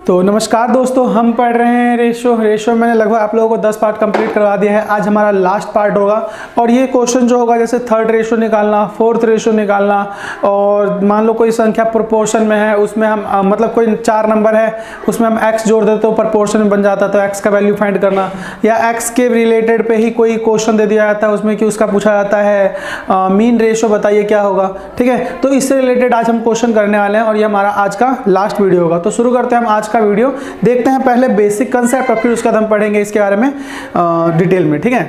तो नमस्कार दोस्तों, हम पढ़ रहे हैं रेशो मैंने लगभग आप लोगों को 10 पार्ट कंप्लीट करवा दिया है। आज हमारा लास्ट पार्ट होगा और ये क्वेश्चन जो होगा जैसे थर्ड रेशो निकालना, फोर्थ रेशो निकालना, और मान लो कोई संख्या प्रोपोर्शन में है, उसमें हम मतलब कोई 4 नंबर है उसमें हम x जोड़ देते तो प्रोपोर्शन में बन जाता, तो x का वैल्यू फाइंड करना, या x के रिलेटेड पे ही कोई क्वेश्चन दे दिया जाता है उसमें कि उसका पूछा जाता है मीन रेशो बताइए क्या होगा। ठीक है, तो इससे रिलेटेड आज हम क्वेश्चन करने वाले हैं और ये हमारा आज का लास्ट वीडियो होगा। तो शुरू करते हैं हम आज का वीडियो। देखते हैं पहले बेसिक कंसेप्ट और फिर उसके बाद हम पढ़ेंगे इसके बारे में डिटेल में। ठीक है,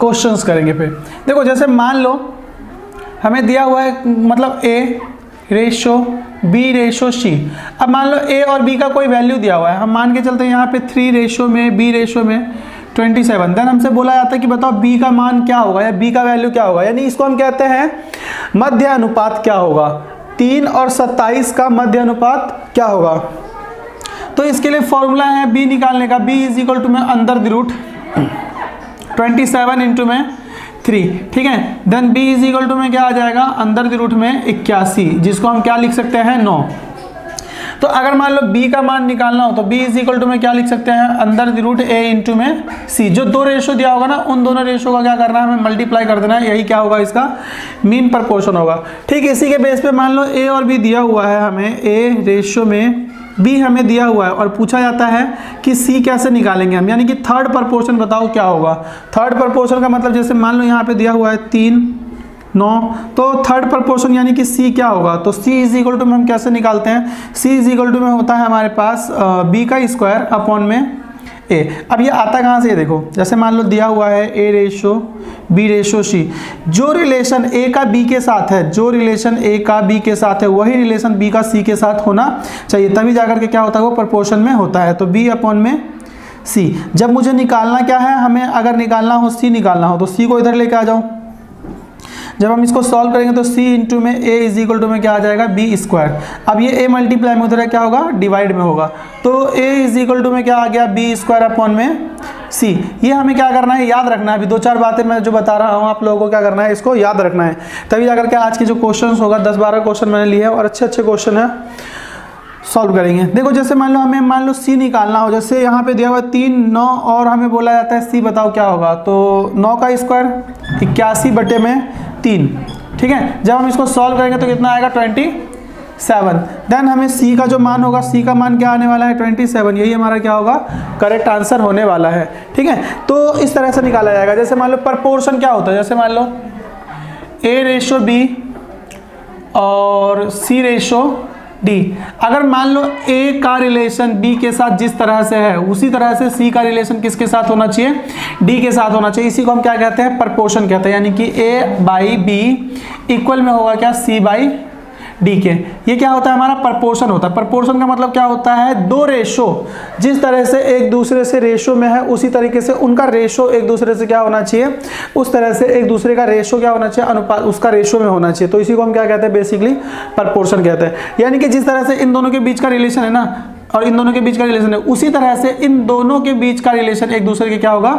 क्वेश्चंस करेंगे। फिर देखो, जैसे मान लो हमें दिया हुआ है मतलब a ratio b ratio c। अब मान लो a और b का कोई वैल्यू दिया हुआ है, हम मान के चलते हैं यहाँ पे 3 रेशो में b रेशो में 27। देन हमसे बोला जाता है कि बताओ b का मान क्या होगा या b का वैल्यू क्या होगा, यानी इसको हम कहते हैं मध्य अनुपात क्या होगा, 3 और 27 का मध्य अनुपात क्या होगा। तो इसके लिए फॉर्मूला है b निकालने का, b इज इक्वल टू में अंडर द रूट 27 इंटू में 3। ठीक है, देन b इज इक्वल टू में क्या आ जाएगा, अंडर द रूट में 81, जिसको हम क्या लिख सकते हैं 9। तो अगर मान लो b का मान निकालना हो तो b इज इक्वल टू में क्या लिख सकते हैं, under the root a into में c। जो दो रेशो दिया होगा ना, उन दोनों रेशो का क्या करना है, हमें मल्टीप्लाई कर देना है, यही क्या होगा, इसका मीन प्रपोर्शन होगा। ठीक है, इसी के बेस पे मान लो a और b दिया हुआ है, हमें a रेशो में b हमें दिया हुआ है और पूछा जाता है कि c कैसे निकालेंगे हम, यानी कि थर्ड प्रपोर्शन बताओ क्या होगा। थर्ड प्रपोर्शन का मतलब जैसे मान लो यहाँ पे दिया हुआ है 3 9, तो थर्ड प्रपोर्शन यानी कि c क्या होगा, तो c इज इक्वल टू में हम कैसे निकालते हैं, c इज इक्वल टू में होता है हमारे पास b का स्क्वायर अपॉन में a। अब ये आता कहाँ से, देखो जैसे मान लो दिया हुआ है a ratio b ratio c, जो रिलेशन a का b के साथ है, जो रिलेशन a का b के साथ है वही रिलेशन b का c के साथ होना चाहिए, तभी जाकर के क्या होता है वो प्रपोर्शन में होता है। तो b अपॉन में c। जब मुझे निकालना क्या है, हमें अगर निकालना हो c निकालना हो तो c को इधर लेके आ जाओ। जब हम इसको सॉल्व करेंगे तो c इंटू में a इज इक्वल टू में क्या आ जाएगा, b स्क्वायर। अब ये a मल्टीप्लाई में उधर क्या होगा, डिवाइड में होगा, तो a इज इक्वल टू में क्या आ गया, b स्क्वायर अपॉन में c। ये हमें क्या करना है, याद रखना है। अभी 2-4 बातें मैं जो बता रहा हूँ आप लोगों को क्या करना है, इसको याद रखना है, तभी जाकर के आज की जो क्वेश्चन होगा 10-12 क्वेश्चन मैंने लिए हैं और अच्छे क्वेश्चन है, सॉल्व करेंगे। देखो जैसे मान लो हमें मान लो c निकालना हो, जैसे यहाँ पे दिया हुआ 3 9 और हमें बोला जाता है c बताओ क्या होगा, तो 9 का स्क्वायर 81 बटे में 3। ठीक है, जब हम इसको सॉल्व करेंगे तो कितना आएगा 27। देन हमें c का जो मान होगा, c का मान क्या आने वाला है 27, यही हमारा क्या होगा करेक्ट आंसर होने वाला है। ठीक है, तो इस तरह से निकाला जाएगा। जैसे मान लो प्रपोर्शन क्या होता है, जैसे मान लो a रेशो b और c रेशो d। अगर मान लो a का रिलेशन b के साथ जिस तरह से है उसी तरह से c का रिलेशन किसके साथ होना चाहिए, d के साथ होना चाहिए। इसी को हम क्या कहते हैं, प्रपोर्शन कहते हैं, यानी कि a बाई b इक्वल में होगा क्या, c बाई डी के। ये क्या होता है, हमारा प्रपोर्शन होता है। प्रपोर्शन का मतलब क्या होता है, दो रेशो जिस तरह से एक दूसरे से रेशो में है उसी तरीके से उनका रेशो एक दूसरे से क्या होना चाहिए, उस तरह से एक दूसरे का रेशो क्या होना चाहिए, अनुपात उसका रेशो में होना चाहिए। तो इसी को हम क्या कहते हैं, बेसिकली प्रपोर्शन कहते हैं। यानी कि जिस तरह से इन दोनों के बीच का रिलेशन है ना और इन दोनों के बीच का रिलेशन है, उसी तरह से इन दोनों के बीच का रिलेशन एक दूसरे के क्या होगा,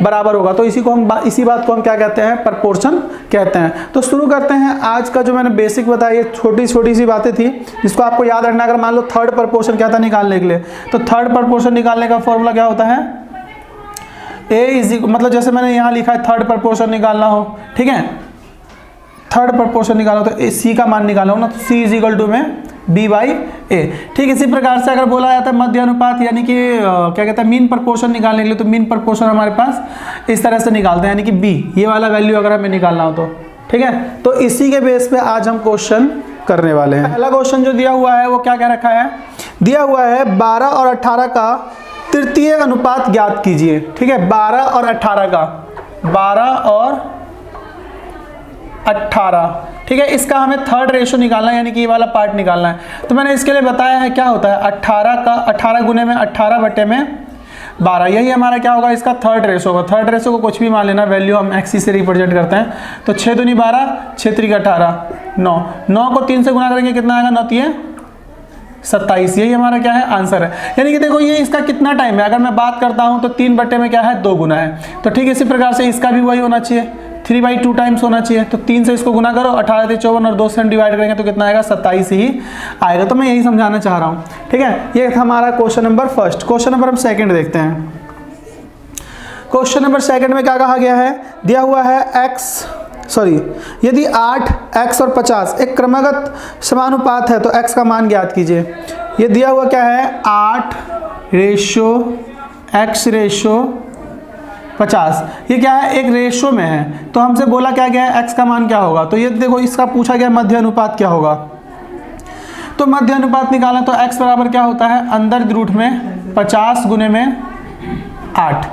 बराबर होगा। तो इसी बात को हम क्या कहते हैं, प्रपोर्शन कहते हैं। तो शुरू करते हैं। आज का जो मैंने बेसिक बताया, छोटी छोटी सी बातें थी जिसको आपको याद रखना। अगर मान लो थर्ड प्रपोर्शन क्या था निकालने के लिए, तो थर्ड प्रपोर्शन निकालने का फॉर्मूला क्या होता है, a इज मतलब जैसे मैंने यहाँ लिखा है थर्ड प्रपोर्शन निकालना हो, ठीक है, थर्ड प्रपोर्शन निकालना हो तो c का मान निकालना हो ना, तो c इज इक्वल टू में b बाई a। ठीक, इसी प्रकार से अगर बोला जाता है मध्य अनुपात, यानी कि क्या कहते हैं मीन प्रपोर्शन निकालने के लिए, तो मीन प्रपोर्शन हमारे पास इस तरह से निकालते हैं, यानी कि b ये वाला वैल्यू अगर हमें निकालना हो तो। ठीक है, तो इसी के बेस पे आज हम क्वेश्चन करने वाले हैं। पहला क्वेश्चन जो दिया हुआ है वो क्या कह रखा है, दिया हुआ है 12 और 18 का तृतीय अनुपात ज्ञात कीजिए। ठीक है, 12 और 18 का, 12 और 18। ठीक है, इसका हमें थर्ड रेशो निकालना है, यानी कि ये वाला पार्ट निकालना है। तो मैंने इसके लिए बताया है क्या होता है, 18 का 18 गुने में 18 बटे में 12, यही हमारा क्या होगा, इसका थर्ड रेशो होगा। थर्ड रेशो को कुछ भी मान लेना, वैल्यू हम एक्सिस से रिप्रेजेंट करते हैं। तो 6 दूनी 12, 6 त्रिक 18, 9, 9 को 3 से गुना करेंगे कितना आएगा, 9 तिये 27, यही हमारा क्या है आंसर है। यानी कि देखो ये इसका कितना टाइम है, अगर मैं बात करता हूँ तो 3 बटे में क्या है 2 गुना है। तो ठीक इसी प्रकार से इसका भी वही होना चाहिए, 3/2 टाइम्स होना चाहिए। तो 3 से इसको गुना करो, 18 × 54 और 2 से हम डिवाइड करेंगे तो कितना आएगा, 27 ही आएगा। तो मैं यही समझाना चाह रहा हूँ, ठीक है। ये था हमारा question number first. Question number हम सेकंड देखते हैं। क्वेश्चन नंबर सेकंड में क्या कहा गया है, दिया हुआ है यदि 8 x और 50 एक क्रमागत समानुपात है तो x का मान ज्ञात कीजिए। ये दिया हुआ क्या है, 8:x:50। ये क्या है, एक रेशो में है। तो हमसे बोला क्या गया है, x का मान क्या होगा। तो ये देखो, इसका पूछा गया मध्य अनुपात क्या होगा। तो मध्य अनुपात निकालें तो x बराबर क्या होता है, अंदर रूट में 50 गुने में 8।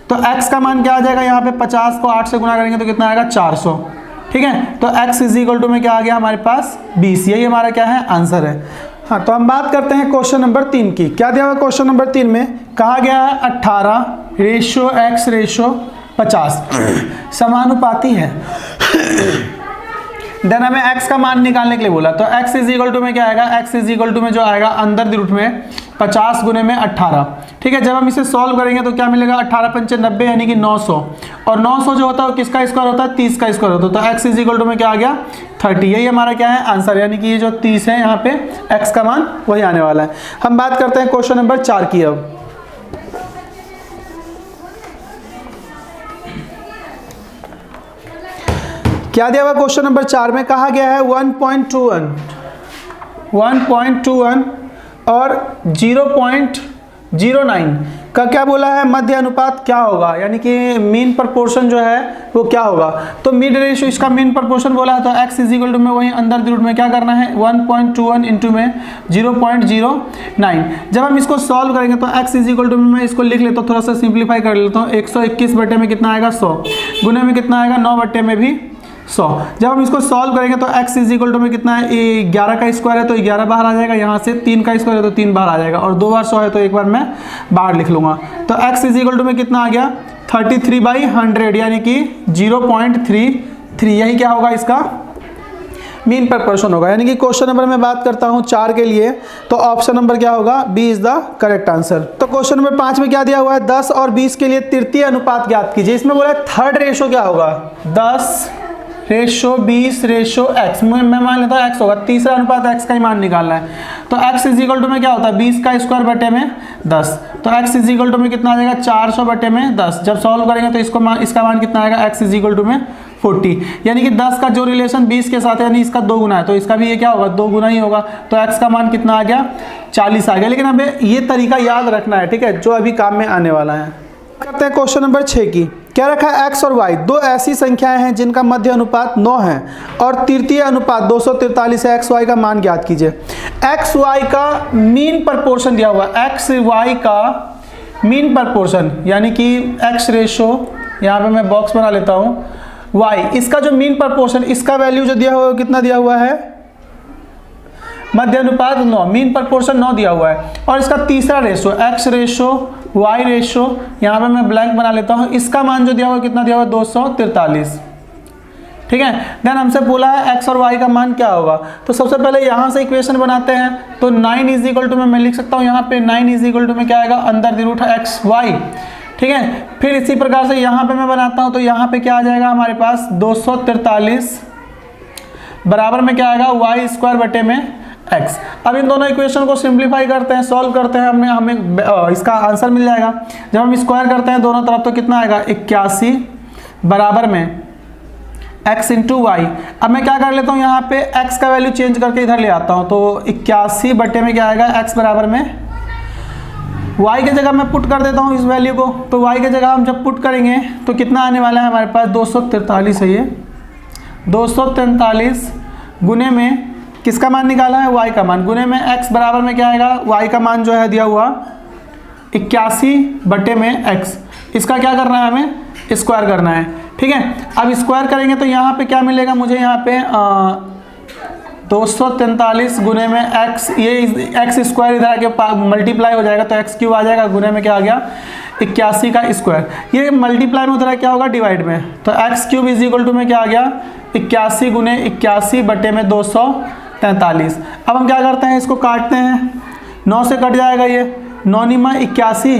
तो x का मान क्या आ जाएगा, यहाँ पे 50 को 8 से गुना करेंगे तो कितना आएगा, 400। ठीक है, तो x = में क्या आ गया हमारे पास, 20। यही हमारा क्या है, आंसर है। हाँ, तो हम बात करते हैं क्वेश्चन नंबर 3 की। क्या दिया हुआ क्वेश्चन नंबर 3 में, कहा गया है 18:x:50 समानुपाती है। देन हमें x का मान निकालने के लिए बोला, तो x = में क्या आएगा, x = में जो आएगा अंदर रूट में 50 गुने में 18। ठीक है, जब हम इसे सॉल्व करेंगे तो क्या मिलेगा, 18×5 = 90 यानी कि 900। और 900 जो होता है वो किसका स्क्वायर होता है, 30 का स्क्वायर होता है। तो x = में क्या आ गया, 30। यही हमारा क्या है, आंसर। यानी कि ये जो 30 है यहाँ पे x का मान वही आने वाला है। हम बात करते हैं क्वेश्चन नंबर 4 की। अब क्या दिया हुआ क्वेश्चन नंबर 4 में, कहा गया है 1.21 और 0.09 का क्या बोला है, मध्य अनुपात क्या होगा, यानी कि मीन प्रपोर्शन जो है वो क्या होगा। तो मिड रेशियो इसका मीन प्रपोर्शन बोला है, तो x = में वही अंदर रूट में क्या करना है, 1.21 इंटू में 0.09। जब हम इसको सॉल्व करेंगे तो x = में मैं इसको लिख लेता हूँ, थोड़ा सा सिंप्लीफाई कर लेता हूँ। 121 बटे में कितना आएगा, 100 गुने में कितना आएगा, 9 बटे में भी 100। जब हम इसको सॉल्व करेंगे तो x = में कितना है, 11 का स्क्वायर है तो 11 बाहर आ जाएगा, यहाँ से 3 का स्क्वायर है तो 3 बाहर आ जाएगा, और 2 बार 100 है तो एक बार मैं बाहर लिख लूँगा। तो x = में कितना आ गया, 33/100 यानी कि 0.33। यही क्या होगा, इसका मीन प्रपोर्शन होगा। यानी कि क्वेश्चन नंबर में बात करता हूँ 4 के लिए, तो ऑप्शन नंबर क्या होगा, B is the correct answer. तो क्वेश्चन नंबर 5 में क्या दिया हुआ है, 10 और 20 के लिए तृतीय अनुपात ज्ञात कीजिए। इसमें बोला है थर्ड रेशो क्या होगा, 10:20:x। मैं मान लेता हूँ x होगा, तीसरा अनुपात x का ही मान निकालना है। तो x = में क्या होता है, 20 का स्क्वायर बटे में 10। तो x = में कितना आ जाएगा, 400 बटे में 10। जब सॉल्व करेंगे तो इसका मान कितना आएगा, x = में 40। यानी कि 10 का जो रिलेशन 20 के साथ है, यानी इसका 2 गुना है, तो इसका भी ये क्या होगा, 2 गुना ही होगा। तो x का मान कितना आ गया, 40 आ गया। लेकिन हमें ये तरीका याद रखना है, ठीक है, जो अभी काम में आने वाला है। करते हैं क्वेश्चन नंबर 6 की। क्या रखा है, x और y दो ऐसी संख्याएं हैं जिनका मध्य अनुपात 9 है और तृतीय अनुपात 243 है। x y का मान ज्ञात कीजिए। x y का मीन प्रपोर्शन दिया हुआ, x y का मीन प्रपोर्शन यानी कि x रेशो, यहाँ पे मैं बॉक्स बना लेता हूँ, y इसका जो मीन प्रपोर्शन, इसका वैल्यू जो दिया हुआ है कितना दिया हुआ है, मध्य अनुपात 9, मीन प्रपोर्शन 9 दिया हुआ है। और इसका तीसरा ratio x ratio y ratio, यहाँ पे मैं ब्लैंक बना लेता हूँ, इसका मान जो दिया हुआ है कितना दिया हुआ है, 243। ठीक है, देन हमसे बोला है x और y का मान क्या होगा। तो सबसे पहले यहाँ से इक्वेशन बनाते हैं। तो 9 = में मैं लिख सकता हूँ, यहाँ पे 9 = में क्या आएगा, अंदर रूट x y। ठीक है, फिर इसी प्रकार से यहाँ पे मैं बनाता हूँ, तो यहाँ पे क्या आ जाएगा हमारे पास, 243 बराबर में क्या आएगा, y² बटे में x। अब इन दोनों इक्वेशन को सिंप्लीफाई करते हैं, सॉल्व करते हैं, हमें इसका आंसर मिल जाएगा। जब हम स्क्वायर करते हैं दोनों तरफ तो कितना आएगा, 81 बराबर में x इंटू वाई। अब मैं क्या कर लेता हूँ, यहाँ पे x का वैल्यू चेंज करके इधर ले आता हूँ। तो 81 बटे में क्या आएगा, x बराबर में y के जगह मैं पुट कर देता हूँ इस वैल्यू को। तो y के जगह हम जब पुट करेंगे तो कितना आने वाला है हमारे पास, 243 है। ये 243 गुने में किसका मान निकाला है, y का मान, गुने में x बराबर में क्या आएगा, y का मान जो है दिया हुआ 81 बटे में x। इसका क्या करना है, हमें स्क्वायर करना है। ठीक है, अब स्क्वायर करेंगे तो यहाँ पे क्या मिलेगा मुझे, यहाँ पे 243 गुने में x, ये x स्क्वायर इधर आके मल्टीप्लाई हो जाएगा तो x³ आ जाएगा, गुने में क्या आ गया, 81 का स्क्वायर। ये मल्टीप्लाई में उधर क्या होगा, डिवाइड में। तो x³ = में क्या आ गया, 81 गुने 81 बटे में 243। अब हम क्या करते हैं, इसको काटते हैं, 9 से कट जाएगा ये, 9 × 81,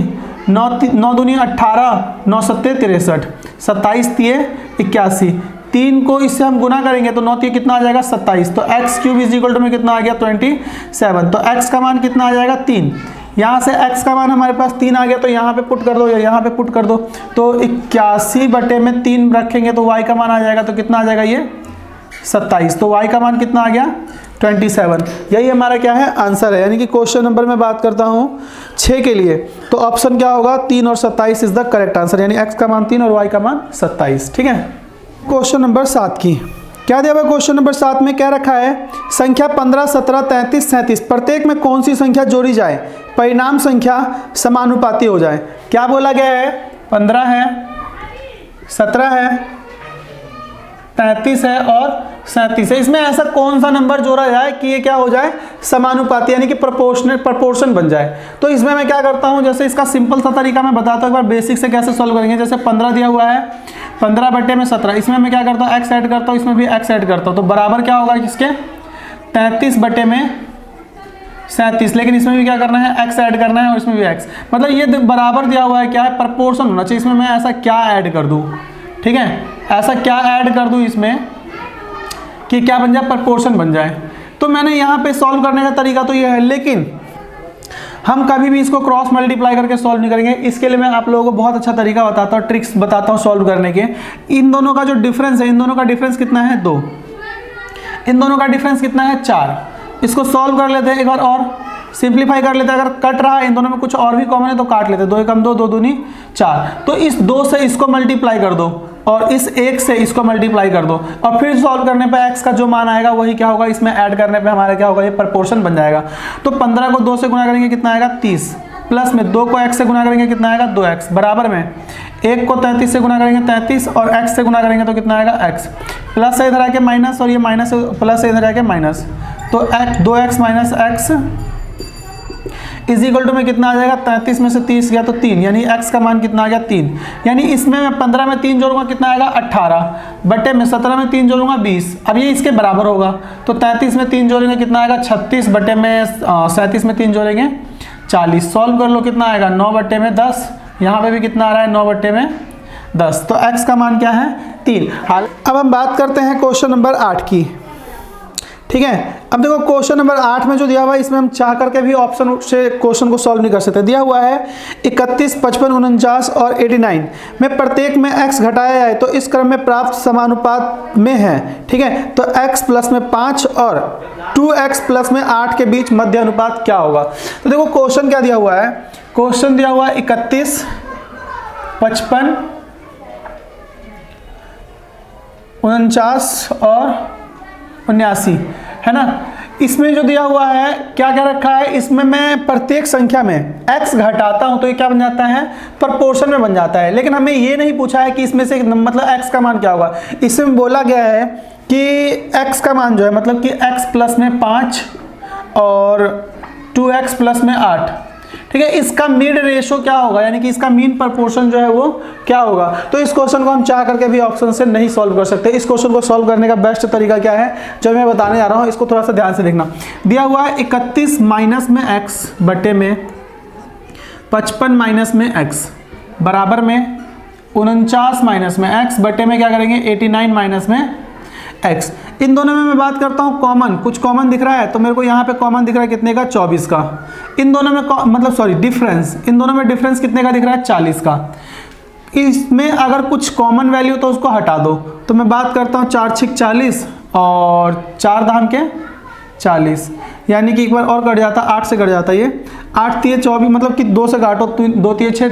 9 दूनी 18, 9 × 7 = 63, 27 × 81, 3 को इससे हम गुना करेंगे तो 9 3 कितना आ जाएगा 27, तो x cube is equal to में कितना आ गया 27, तो एक्स का मान कितना आ जाएगा 3, यहाँ से x का मान हमारे पास 3 आ गया, तो यहाँ पे पुट कर दो या यहाँ पे पुट कर दो, तो 81/3 रखेंगे तो y का मान आ जाएगा, तो कितना आ जाएगा ये 27, तो y का मान कितना आ गया 27। यही हमारा क्या है आंसर है। यानी कि क्वेश्चन नंबर में बात करता हूँ 6 के लिए, तो ऑप्शन क्या होगा 3 और 27 इज द करेक्ट आंसर, यानी x का मान 3 और y का मान 27। ठीक है, क्वेश्चन नंबर 7 की क्या दिया हुआ क्वेश्चन नंबर 7 में क्या रखा है, संख्या 15, 17, 33, 37 प्रत्येक में कौन सी संख्या जोड़ी जाए परिणाम संख्या समानुपाती हो जाए। क्या बोला गया है, 15 है, 17 है, 33 है और 37 है, इसमें ऐसा कौन सा नंबर जोड़ा जाए कि ये क्या हो जाए समानुपाती, यानी कि प्रोपोर्शन बन जाए। तो इसमें मैं क्या करता हूँ, जैसे इसका सिंपल सा तरीका मैं बताता हूँ एक बार बेसिक से कैसे सॉल्व करेंगे। जैसे 15 दिया हुआ है, 15/17, इसमें मैं क्या करता हूँ x ऐड करता हूँ, इसमें भी x ऐड करता हूँ, तो बराबर क्या होगा इसके 33/37, लेकिन इसमें भी क्या करना है x ऐड करना है और इसमें भी x, मतलब ये बराबर दिया हुआ है, क्या है प्रोपोर्शन होना चाहिए। इसमें मैं ऐसा क्या ऐड कर दूँ, ठीक है, ऐसा क्या ऐड कर दूँ इसमें कि क्या बन जाए प्रोपोर्शन बन जाए। तो मैंने यहाँ पे सॉल्व करने का तरीका तो ये है, लेकिन हम कभी भी इसको क्रॉस मल्टीप्लाई करके सॉल्व नहीं करेंगे। इसके लिए मैं आप लोगों को बहुत अच्छा तरीका बताता हूँ, ट्रिक्स बताता हूँ सॉल्व करने के। इन दोनों का जो डिफरेंस है, इन दोनों का डिफरेंस कितना है 2, इन दोनों का डिफरेंस कितना है 4। इसको सॉल्व कर लेते हैं एक बार और सिंप्लीफाई कर लेते हैं। अगर कट रहा है इन दोनों में कुछ और भी कॉमन है तो काट लेते हैं, 2 एकम 2, 2 दूनी 4। तो इस 2 से इसको मल्टीप्लाई कर दो और इस 1 से इसको मल्टीप्लाई कर दो, और फिर सॉल्व करने पे x का जो मान आएगा वही क्या होगा, इसमें ऐड करने पे हमारा क्या होगा, ये प्रोपोर्शन बन जाएगा। तो 15 को 2 से गुना करेंगे कितना आएगा 30, प्लस में 2 को x से गुना करेंगे कितना आएगा 2x, बराबर में 1 को 33 से गुना करेंगे 33 और x से गुना करेंगे तो कितना आएगा x, प्लस से इधर आके माइनस और ये माइनस प्लस से इधर आके माइनस, तो 2x minus x is equal to में कितना आ जाएगा 33 में से 30 गया तो 3, यानी x का मान कितना आ गया 3। यानी इसमें मैं 15 में 3 जोड़ूंगा कितना आएगा 18 बटे में 17 में 3 जोड़ूंगा 20, अब ये इसके बराबर होगा। तो 33 में 3 जोड़ेंगे कितना आएगा 36 बटे में 37 में 3 जोड़ेंगे 40। सॉल्व कर लो कितना आएगा 9 बटे में 10, यहाँ पे भी कितना आ रहा है 9 बटे में 10, तो x का मान क्या है 3। अब हम बात करते हैं क्वेश्चन नंबर 8 की। ठीक है, अब देखो क्वेश्चन नंबर 8 में जो दिया हुआ है इसमें हम चाह करके भी ऑप्शन से क्वेश्चन को सॉल्व नहीं कर सकते। दिया हुआ है 31, 55, 49 और 89 में प्रत्येक में x घटाया है तो इस क्रम में प्राप्त समानुपात में है। ठीक है, तो x प्लस में 5 और 2x प्लस में 8 के बीच मध्य अनुपात क्या होगा। तो देखो क्वेश्चन क्या दिया हुआ है, क्वेश्चन दिया हुआ है 31, 55, 49 और 79 है ना। इसमें जो दिया हुआ है क्या क्या रखा है, इसमें मैं प्रत्येक संख्या में x घटाता हूं तो ये क्या बन जाता है प्रोपोर्शन में बन जाता है। लेकिन हमें ये नहीं पूछा है कि इसमें से मतलब x का मान क्या होगा। इसमें बोला गया है कि x का मान जो है मतलब कि x प्लस में 5 और 2x प्लस में 8, ठीक है, इसका मीन रेशो क्या होगा, यानी कि इसका मीन प्रोपोर्शन जो है वो क्या होगा। तो इस क्वेश्चन को हम चाह करके भी ऑप्शन से नहीं सॉल्व कर सकते। इस क्वेश्चन को सॉल्व करने का बेस्ट तरीका क्या है जो मैं बताने जा रहा हूँ, इसको थोड़ा सा ध्यान से देखना। दिया हुआ है 31 माइनस में x बटे में 55 माइनस में x बराबर में 49 माइनस में x बटे में क्या करेंगे 89 माइनस में x। इन दोनों में मैं बात करता हूँ कॉमन, कुछ कॉमन दिख रहा है तो मेरे को यहाँ पे कॉमन दिख रहा है कितने का 24 का। इन दोनों में मतलब सॉरी डिफरेंस, इन दोनों में डिफरेंस कितने का दिख रहा है 40 का। इसमें अगर कुछ कॉमन वैल्यू तो उसको हटा दो। तो मैं बात करता हूँ 4 6 40 और 4 दाम के 40, यानी कि एक बार और कट जाता 8 से कट जाता ये 8 3 24, मतलब कि 2 से काटो 2 3 6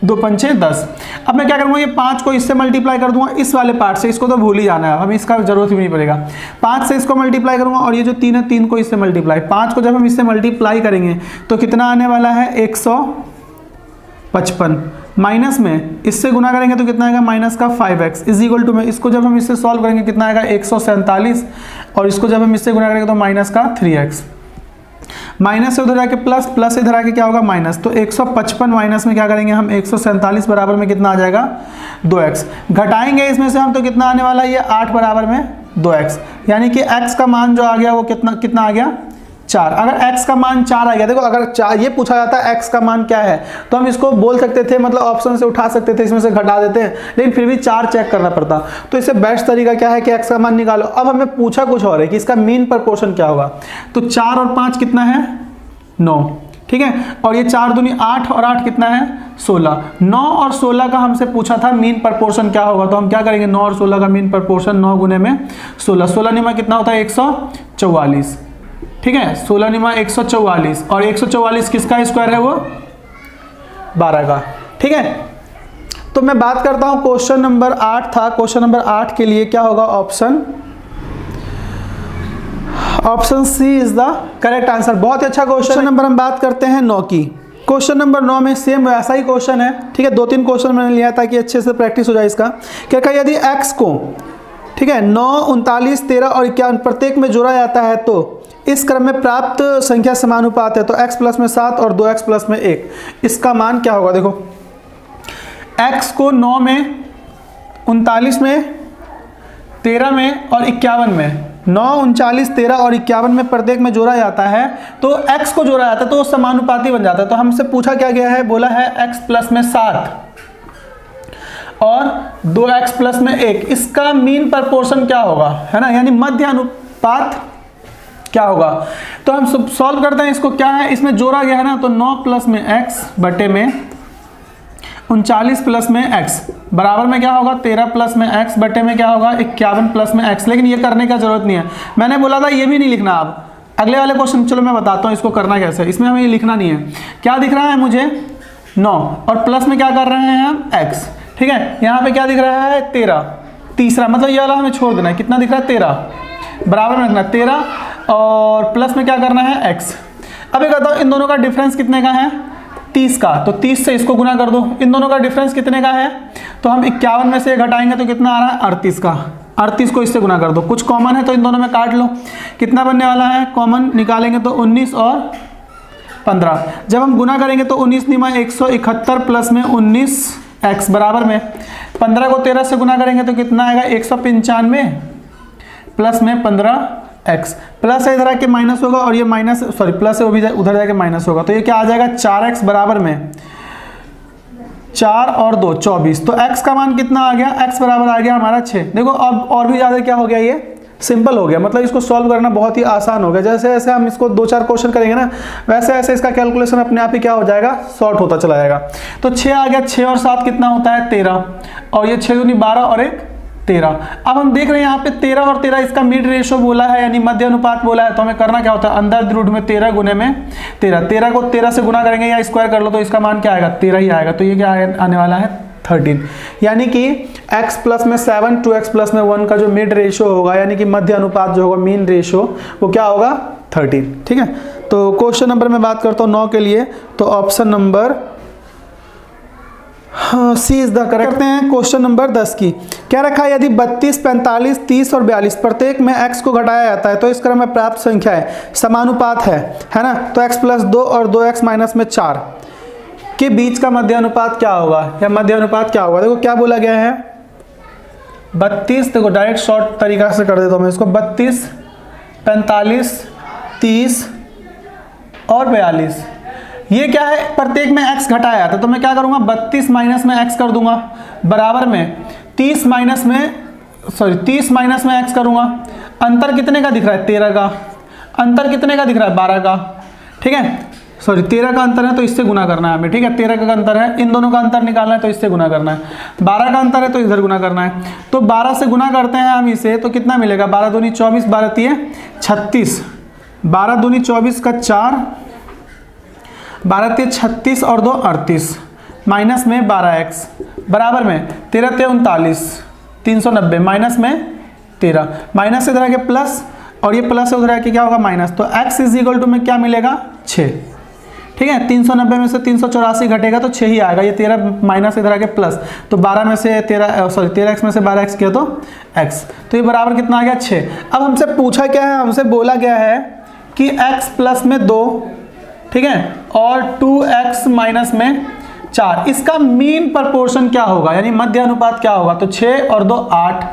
2 5 10। अब मैं क्या करूँगा ये 5 को इससे मल्टीप्लाई कर दूंगा इस वाले पार्ट से, इसको तो भूल ही जाना है, हमें इसका जरूरत ही नहीं पड़ेगा। 5 से इसको मल्टीप्लाई करूँगा और ये जो 3 है 3 को इससे मल्टीप्लाई, 5 को जब हम इससे मल्टीप्लाई करेंगे तो कितना आने वाला है 155, माइनस में इससे गुना करेंगे तो कितना आएगा माइनस का 5x इज इक्वल टू में इसको जब हम इससे सॉल्व करेंगे कितना आएगा 147 और इसको जब हम इससे गुना करेंगे तो माइनस का 3x, माइनस से उधर आके प्लस, प्लस इधर आके क्या होगा माइनस। तो 155 माइनस में क्या करेंगे हम 147 बराबर में कितना आ जाएगा 2x। घटाएंगे इसमें से हम तो कितना आने वाला है ये 8 बराबर में 2x, यानी कि x का मान जो आ गया वो कितना आ गया 4। अगर x का मान 4 आ गया, देखो अगर 4 ये पूछा जाता है x का मान क्या है तो हम इसको बोल सकते थे, मतलब ऑप्शन से उठा सकते थे, इसमें से घटा देते हैं, लेकिन फिर भी 4 चेक करना पड़ता। तो इससे बेस्ट तरीका क्या है कि x का मान निकालो। अब हमें पूछा कुछ और है कि इसका मीन प्रोपोर्शन क्या होगा, तो 4 और 5 कितना है 9, ठीक है, और ये 4 दूनी 8 और 8 कितना है 16। 9 और 16 का हमसे पूछा था मीन प्रोपोर्शन क्या होगा, तो हम क्या करेंगे 9 और 16 का मीन प्रोपोर्शन 9 गुने में 16, 16 निमा कितना होता है 144, ठीक है, 16 निमा 144, और 144 किसका स्क्वायर है वो 12 का, ठीक है। तो मैं बात करता हूं क्वेश्चन नंबर 8 था, क्वेश्चन नंबर 8 के लिए क्या होगा option C is the correct answer. बहुत ही अच्छा क्वेश्चन नंबर हम बात करते हैं 9 की। क्वेश्चन नंबर 9 में सेम वैसा ही क्वेश्चन है, ठीक है, 2-3 क्वेश्चन मैंने लिया ताकि अच्छे से प्रैक्टिस हो जाए इसका। क्या कहा, यदि x को, ठीक है, 9, 39, 13 और 51 प्रत्येक में जोड़ा जाता है तो इस क्रम में प्राप्त संख्या समानुपात है, तो x प्लस में 7 और 2x प्लस में 1, इसका मान क्या होगा। देखो x को 9 में, 39 में, 13 में और 51 में, 9, 39, 13 और 51 में प्रत्येक में जोड़ा जाता है तो x को जोड़ा जाता है तो वो समानुपाती बन जाता है। तो हमसे पूछा क्या गया है, बोला है x प्लस में 7 और 2x प्लस में 1, इसका मीन प्रोपोर्शन क्या होगा, है ना, यानी मध्य अनुपात क्या होगा। तो हम सॉल्व करते हैं इसको, क्या है इसमें जोड़ा गया है ना, तो 9 प्लस में x बटे में 39 प्लस में x बराबर में क्या होगा 13 प्लस में x बटे में क्या होगा 51 प्लस में x। लेकिन ये करने का जरूरत नहीं है, मैंने बोला था ये भी नहीं लिखना। अब अगले वाले क्वेश्चन चलो मैं बताता हूँ इसको करना कैसे, इसमें हमें ये लिखना नहीं है। क्या दिख रहा है मुझे 9 और प्लस में क्या कर रहे हैं हम x, ठीक है, यहाँ पे क्या दिख रहा है 13, तीसरा, मतलब ये वाला हमें छोड़ देना है, कितना दिख रहा है 13, बराबर में रखना 13 और प्लस में क्या करना है x। अब ये बताओ इन दोनों का डिफरेंस कितने का है 30 का, तो 30 से इसको गुना कर दो। इन दोनों का डिफरेंस कितने का है, तो हम 51 में से घटाएंगे तो कितना आ रहा है 38 का, 38 को इससे गुना कर दो। कुछ कॉमन है तो इन दोनों में काट लो, कितना बनने वाला है, कॉमन निकालेंगे तो 19 और 15। जब हम गुना करेंगे तो 19 निमा 171 प्लस में 19x बराबर में 15 को 13 से गुना करेंगे तो कितना आएगा 195 प्लस में 15x, प्लस है इधर आके माइनस होगा और ये माइनस, सॉरी प्लस है वो भी उधर जाके माइनस होगा, तो ये क्या आ जाएगा 4x बराबर में 4 और 2 24। तो x का मान कितना आ गया, x बराबर आ गया हमारा 6। देखो अब और भी ज़्यादा क्या हो गया, ये सिंपल हो गया, मतलब इसको सॉल्व करना बहुत ही आसान हो गया। जैसे जैसे हम इसको 2-4 क्वेश्चन करेंगे ना वैसे वैसे इसका कैलकुलेशन अपने आप ही क्या हो जाएगा, शॉर्ट होता चला जाएगा। तो 6 आ गया, 6 और 7 कितना होता है 13, और ये 6 दूनी 12 और 1 13। अब हम देख रहे हैं यहाँ पे 13 और 13 इसका मिड रेशो बोला है, यानी मध्य अनुपात बोला है, तो हमें करना क्या होता है अंदर रूट में 13 गुने में 13, 13 को 13 से गुना करेंगे या स्क्वायर कर लो तो इसका मान क्या आएगा 13 ही आएगा। तो ये क्या आने वाला है 13, यानी कि x प्लस में 7 2x प्लस में 1 का जो मिड रेशो होगा, यानी कि मध्य अनुपात जो होगा मीन रेशो, वो क्या होगा 13, ठीक है। तो क्वेश्चन नंबर में बात करता हूँ 9 के लिए, तो option number C is the correct. करते हैं क्वेश्चन नंबर 10 की। क्या रखा है, यदि 32, 45, 30 और 42 प्रत्येक में x को घटाया जाता है तो इस क्रम में प्राप्त संख्या है समानुपात है ना, तो x प्लस 2 और 2x माइनस में 4 के बीच का मध्य अनुपात क्या होगा, या मध्य अनुपात क्या होगा। देखो क्या बोला गया है 32, देखो डायरेक्ट शॉर्ट तरीका से कर देता हूँ मैं इसको, 32, 45, 30 और 42, ये क्या है प्रत्येक में x घटाया था, तो मैं क्या करूंगा 32 माइनस में x कर दूंगा बराबर में 30 माइनस में x करूंगा। अंतर कितने का दिख रहा है 13 का, अंतर कितने का दिख रहा है 12 का, ठीक है, सॉरी 13 का अंतर है तो इससे गुना करना है हमें, ठीक है, 13 का अंतर है, इन दोनों का अंतर निकालना है तो इससे गुना करना है, 12 का अंतर है तो इधर गुना करना है। तो 12 से गुना करते हैं हम इसे तो कितना मिलेगा 12 दूनी 24, 12 तिये 36, 12 दूनी 24 का 4, 12 तिये 36 और 2 38 माइनस में 12x बराबर में 13 तिये 39 390 माइनस में 13, माइनस से इधर आके प्लस और ये प्लस से उधर आके क्या होगा माइनस, तो x इज इक्वल टू में क्या मिलेगा 6, ठीक है। 390 में से 384 घटेगा तो 6 ही आएगा, ये 13 माइनस इधर आके प्लस, तो 12 में से 13x में से 12x किया तो x, तो ये बराबर कितना आ गया 6। अब हमसे पूछा क्या है, हमसे बोला गया है कि x प्लस में 2, ठीक है, और 2x माइनस में 4, इसका मीन प्रोपोर्शन क्या होगा, यानी मध्य अनुपात क्या होगा। तो 6 और 2 8,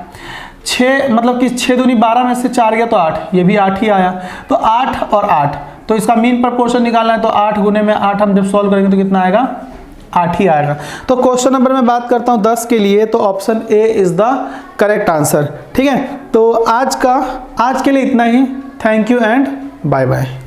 6 6 मतलब कि 6 दूनी 12 में से 4 गया तो 8, ये भी 8 ही आया। तो 8 और 8, तो इसका मीन प्रपोर्शन निकालना है, तो 8 गुने में 8 हम जब सॉल्व करेंगे तो कितना आएगा, 8 ही आएगा। तो क्वेश्चन नंबर में बात करता हूँ 10 के लिए, तो option A is the correct answer. ठीक है, तो आज के लिए इतना ही। Thank you and bye bye.